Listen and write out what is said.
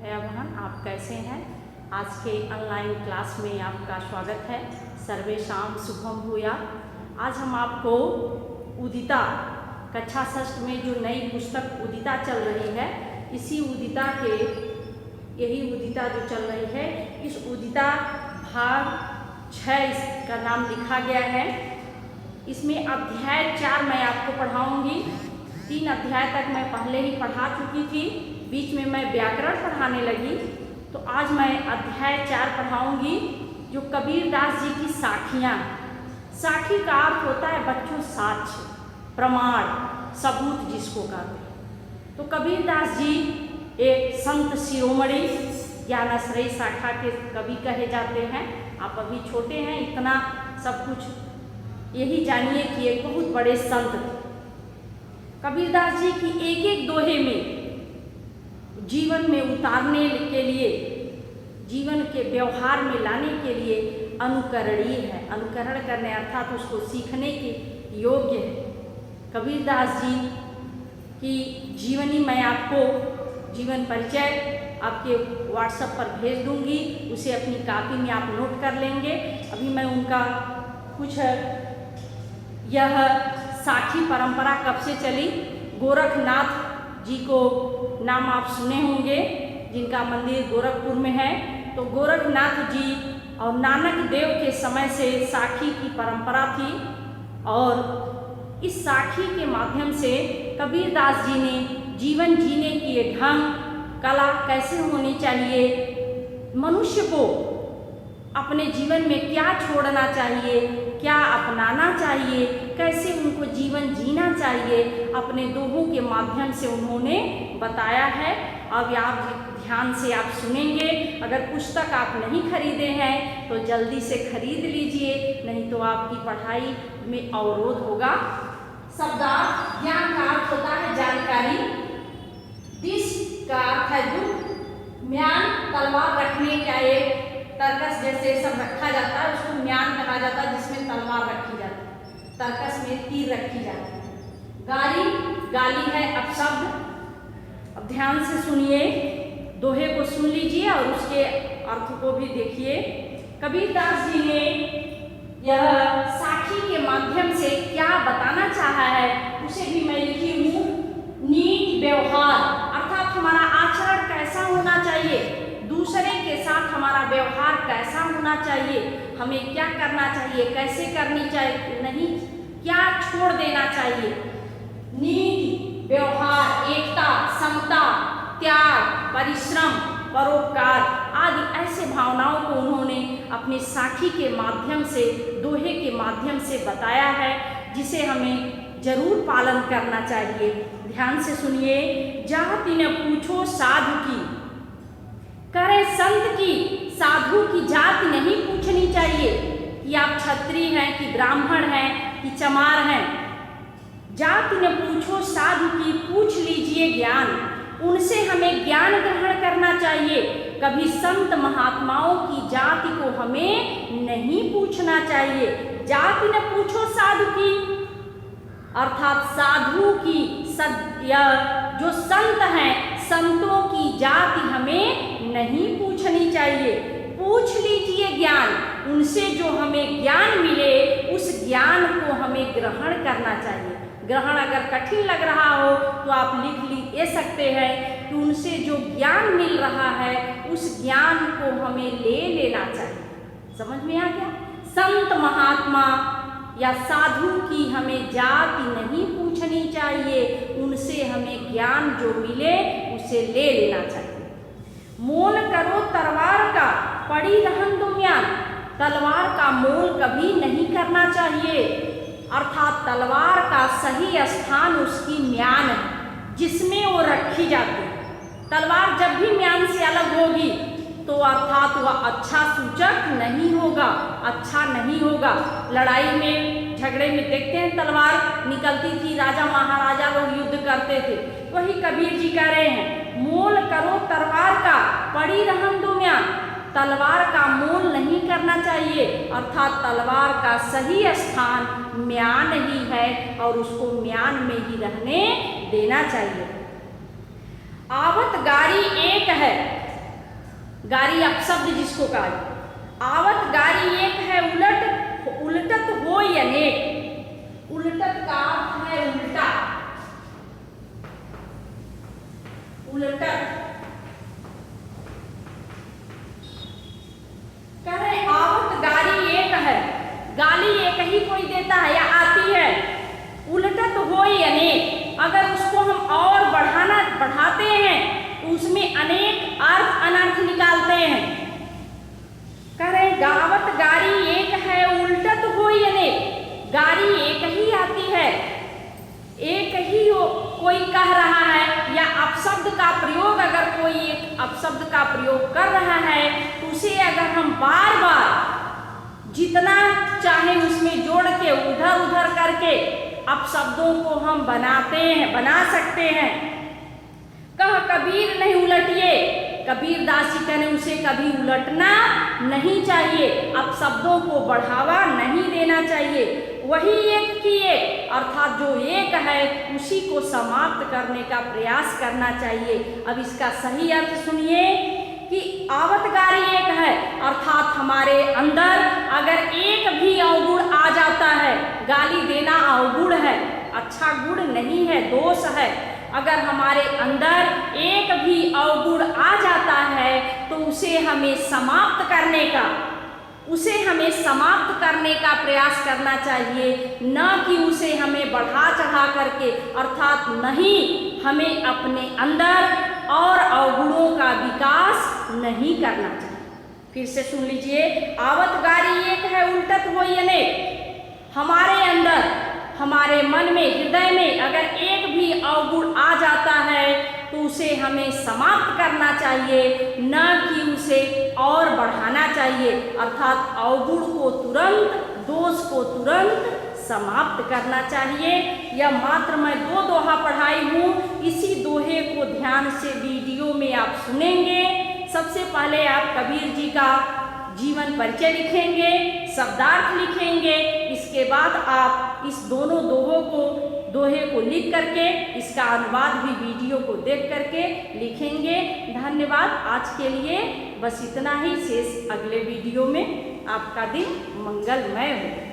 है बहन, आप कैसे हैं। आज के ऑनलाइन क्लास में आपका स्वागत है। सर्वेषां शुभम भूयात्। आज हम आपको उदिता कक्षा षष्ठ में जो नई पुस्तक उदिता चल रही है, इसी उदिता के यही उदिता जो चल रही है, इस उदिता भाग 6 इसका नाम लिखा गया है। इसमें अध्याय 4 मैं आपको पढ़ाऊंगी। 3 अध्याय तक मैं पहले ही पढ़ा चुकी थी, बीच में मैं व्याकरण पढ़ाने लगी, तो आज मैं अध्याय 4 पढ़ाऊंगी, जो कबीरदास जी की साखियाँ। साखी का अर्थ होता है बच्चों साक्ष्य, प्रमाण, सबूत जिसको कहते हैं। तो कबीरदास जी एक संत शिरोमणि ज्ञानाश्रयी शाखा के कवि कहे जाते हैं। आप अभी छोटे हैं, इतना सब कुछ यही जानिए कि एक बहुत बड़े संत थे। कबीरदास जी की एक एक दोहे में जीवन में उतारने के लिए, जीवन के व्यवहार में लाने के लिए अनुकरणीय है। अनुकरण करने अर्थात उसको सीखने के योग्य है। कबीरदास जी की जीवनी मैं आपको जीवन परिचय आपके व्हाट्सएप पर भेज दूंगी, उसे अपनी कॉपी में आप नोट कर लेंगे। अभी मैं उनका कुछ यह साखी परंपरा कब से चली, गोरखनाथ जी को नाम आप सुने होंगे, जिनका मंदिर गोरखपुर में है। तो गोरखनाथ जी और नानक देव के समय से साखी की परंपरा थी, और इस साखी के माध्यम से कबीरदास जी ने जीवन जीने की ढंग, कला कैसे होनी चाहिए, मनुष्य को अपने जीवन में क्या छोड़ना चाहिए, क्या अपनाना चाहिए, कैसे उनको जीवन जीना चाहिए, अपने दोहों के माध्यम से उन्होंने बताया है। अब आप ध्यान से आप सुनेंगे। अगर पुस्तक आप नहीं खरीदे हैं तो जल्दी से खरीद लीजिए, नहीं तो आपकी पढ़ाई में अवरोध होगा। शब्दार्थ, ज्ञान का अर्थ होता है जानकारी। दिस का अर्थ है दुख। म्यान तलवार रखने का एक तरकस जैसे सब रखा जाता है, उसको म्यान कहा जाता है, जिसमें तलवार रखी जाती है, तरकस में तीर रखी जाती है। गाली, गाली है अपशब्द। अब ध्यान से सुनिए, दोहे को सुन लीजिए और उसके अर्थ को भी देखिए। कबीरदास जी ने यह साखी के माध्यम से क्या बताना चाहा है, उसे भी मैं लिखी हूँ। नीति व्यवहार अर्थात हमारा आचरण कैसा होना चाहिए, दूसरे के साथ हमारा व्यवहार कैसा होना चाहिए, हमें क्या करना चाहिए, कैसे करनी चाहिए, नहीं क्या छोड़ देना चाहिए। नीति, व्यवहार, एकता, समता, त्याग, परिश्रम, परोपकार आदि ऐसे भावनाओं को उन्होंने अपने साखी के माध्यम से, दोहे के माध्यम से बताया है, जिसे हमें जरूर पालन करना चाहिए। ध्यान से सुनिए। जाति न पूछो साधु की, करे संत की, साधु की जाति नहीं पूछनी चाहिए कि आप क्षत्रिय हैं कि ब्राह्मण हैं कि चमार हैं। जाति न पूछो साधु की, पूछ लीजिए ज्ञान, उनसे हमें ज्ञान ग्रहण करना चाहिए। कभी संत महात्माओं की जाति को हमें नहीं पूछना चाहिए। जाति न पूछो साधु की अर्थात साधु की, जो संत हैं, संतों की जाति हमें नहीं पूछनी चाहिए। पूछ लीजिए ज्ञान, उनसे जो हमें ज्ञान मिले उस ज्ञान को हमें ग्रहण करना चाहिए। ग्रहण अगर कठिन लग रहा हो तो आप लिख सकते हैं कि उनसे जो ज्ञान मिल रहा है उस ज्ञान को हमें ले लेना चाहिए। समझ में आ गया। संत महात्मा या साधु की हमें जाति नहीं पूछनी चाहिए, उनसे हमें ज्ञान जो मिले उसे ले लेना चाहिए। मोल करो तलवार का, पड़ी रहन दो म्यान, तलवार का मोल कभी नहीं करना चाहिए। अर्थात तलवार का सही स्थान उसकी म्यान है, जिसमें वो रखी जाती है। तलवार जब भी म्यान से अलग होगी तो अर्थात वह अच्छा सूचक नहीं होगा, अच्छा नहीं होगा। लड़ाई में, झगड़े में देखते हैं तलवार निकलती थी, राजा महाराजा लोग युद्ध करते थे। वही कबीर जी कह रहे हैं, मोल करो तलवार का, पड़ी रहन दो म्यान, तलवार का मोल नहीं करना चाहिए। अर्थात तलवार का सही स्थान म्यान ही है और उसको म्यान में ही रहने देना चाहिए। आवत गारी एक है, गारी अपशब्द जिसको कहा। आवत गारी एक है उलट, उलटत हो अनेक। उलटत का अर्थ है उल्टा, उलटत। कह रहे आवत गारी एक है, गाली एक ही कोई देता है या आती है। उलटत हो अनेक, अगर उसको हम और बढ़ाते हैं तो उसमें अनेक अर्थ अनर्थ निकालते हैं। कह रहे गावत गारी एक है उल्टत हो अनेक, गारी एक ही आती है, एक ही कोई कह रहा है या अपशब्द का प्रयोग, अगर कोई एक अपशब्द का प्रयोग कर रहा है तो उसे अगर हम बार बार जितना चाहे उसमें जोड़ के उधर उधर करके अपशब्दों को हम बना सकते हैं। कह कबीर नहीं उलटिए, कबीर दास जी कहने उसे कभी उलटना नहीं चाहिए, अपशब्दों को बढ़ावा नहीं देना चाहिए। वही एक की एक, अर्थात जो एक है उसी को समाप्त करने का प्रयास करना चाहिए। अब इसका सही अर्थ सुनिए कि आवतगारी एक है, अर्थात हमारे अंदर अगर एक भी अवगुण आ जाता है, गाली देना अवगुण है, अच्छा गुण नहीं है, दोष है। अगर हमारे अंदर एक भी अवगुण आ जाता है तो उसे हमें समाप्त करने का प्रयास करना चाहिए, न कि उसे हमें बढ़ा चढ़ा करके, अर्थात नहीं, हमें अपने अंदर और अवगुणों का विकास नहीं करना चाहिए। फिर से सुन लीजिए, आवतगारी एक है उल्टत हो अनेक। हमारे अंदर, हमारे मन में, हृदय में अगर एक भी अवगुण आ जाता है तो उसे हमें समाप्त करना चाहिए, न कि उसे और बढ़ाना चाहिए। अर्थात अवगुण को तुरंत, दोष को तुरंत समाप्त करना चाहिए। यह मात्र मैं 2 दोहा पढ़ाई हूँ, इसी दोहे को ध्यान से वीडियो में आप सुनेंगे। सबसे पहले आप कबीर जी का जीवन परिचय लिखेंगे, शब्दार्थ लिखेंगे, इसके बाद आप इस दोनों दोहे को लिख करके इसका अनुवाद भी वीडियो को देख करके लिखेंगे। धन्यवाद। आज के लिए बस इतना ही, शेष अगले वीडियो में। आपका दिन मंगलमय हो।